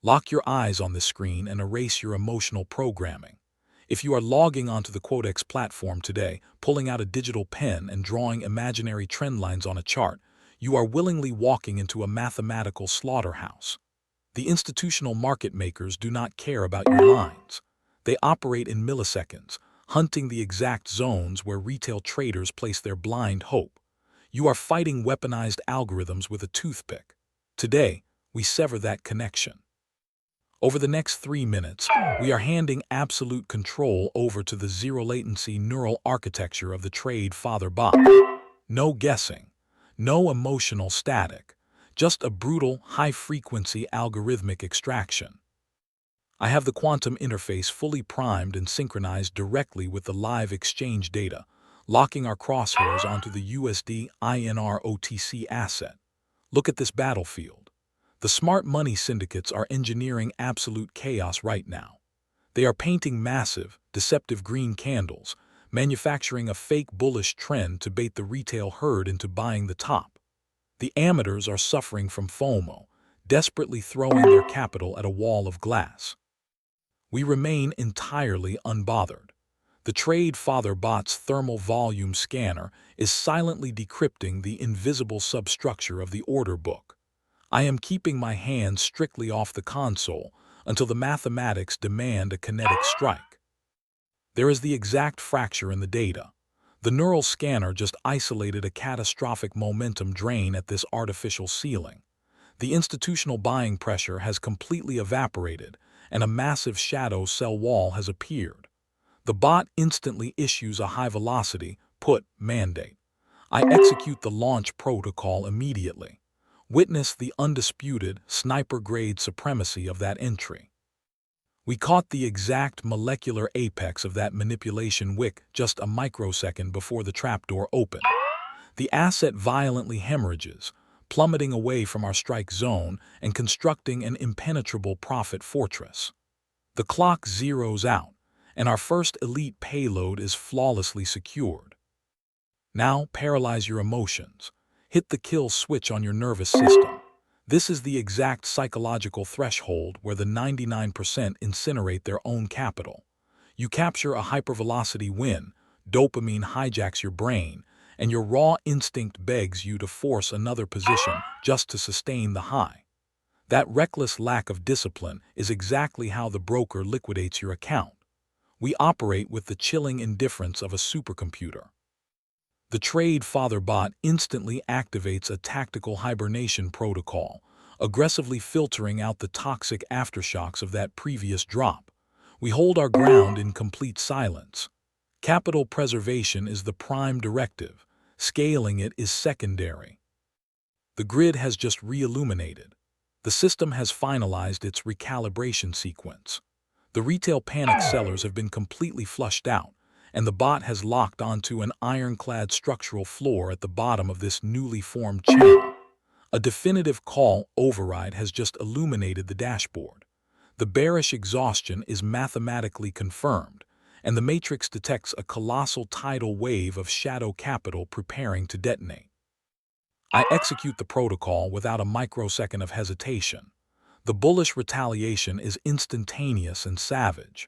Lock your eyes on this screen and erase your emotional programming. If you are logging onto the Quotex platform today, pulling out a digital pen and drawing imaginary trend lines on a chart, you are willingly walking into a mathematical slaughterhouse. The institutional market makers do not care about your lines. They operate in milliseconds, hunting the exact zones where retail traders place their blind hope. You are fighting weaponized algorithms with a toothpick. Today, we sever that connection. Over the next 3 minutes, we are handing absolute control over to the zero-latency neural architecture of the trade father bot. No guessing, no emotional static, just a brutal, high-frequency algorithmic extraction. I have the quantum interface fully primed and synchronized directly with the live exchange data, locking our crosshairs onto the USD INR OTC asset. Look at this battlefield. The smart money syndicates are engineering absolute chaos right now. They are painting massive, deceptive green candles, manufacturing a fake bullish trend to bait the retail herd into buying the top. The amateurs are suffering from FOMO, desperately throwing their capital at a wall of glass. We remain entirely unbothered. The trade father bot's thermal volume scanner is silently decrypting the invisible substructure of the order book. I am keeping my hands strictly off the console until the mathematics demand a kinetic strike. There is the exact fracture in the data. The neural scanner just isolated a catastrophic momentum drain at this artificial ceiling. The institutional buying pressure has completely evaporated, and a massive shadow cell wall has appeared. The bot instantly issues a high-velocity put mandate. I execute the launch protocol immediately. Witness the undisputed sniper-grade supremacy of that entry. We caught the exact molecular apex of that manipulation wick just a microsecond before the trapdoor opened. The asset violently hemorrhages, plummeting away from our strike zone and constructing an impenetrable profit fortress. The clock zeroes out, and our first elite payload is flawlessly secured. Now paralyze your emotions. Hit the kill switch on your nervous system. This is the exact psychological threshold where the 99% incinerate their own capital. You capture a hypervelocity win, dopamine hijacks your brain, and your raw instinct begs you to force another position just to sustain the high. That reckless lack of discipline is exactly how the broker liquidates your account. We operate with the chilling indifference of a supercomputer. The trade father bot instantly activates a tactical hibernation protocol, aggressively filtering out the toxic aftershocks of that previous drop. We hold our ground in complete silence. Capital preservation is the prime directive. Scaling it is secondary. The grid has just re-illuminated. The system has finalized its recalibration sequence. The retail panic sellers have been completely flushed out, and the bot has locked onto an ironclad structural floor at the bottom of this newly formed channel. A definitive call override has just illuminated the dashboard. The bearish exhaustion is mathematically confirmed, and the matrix detects a colossal tidal wave of shadow capital preparing to detonate. I execute the protocol without a microsecond of hesitation. The bullish retaliation is instantaneous and savage.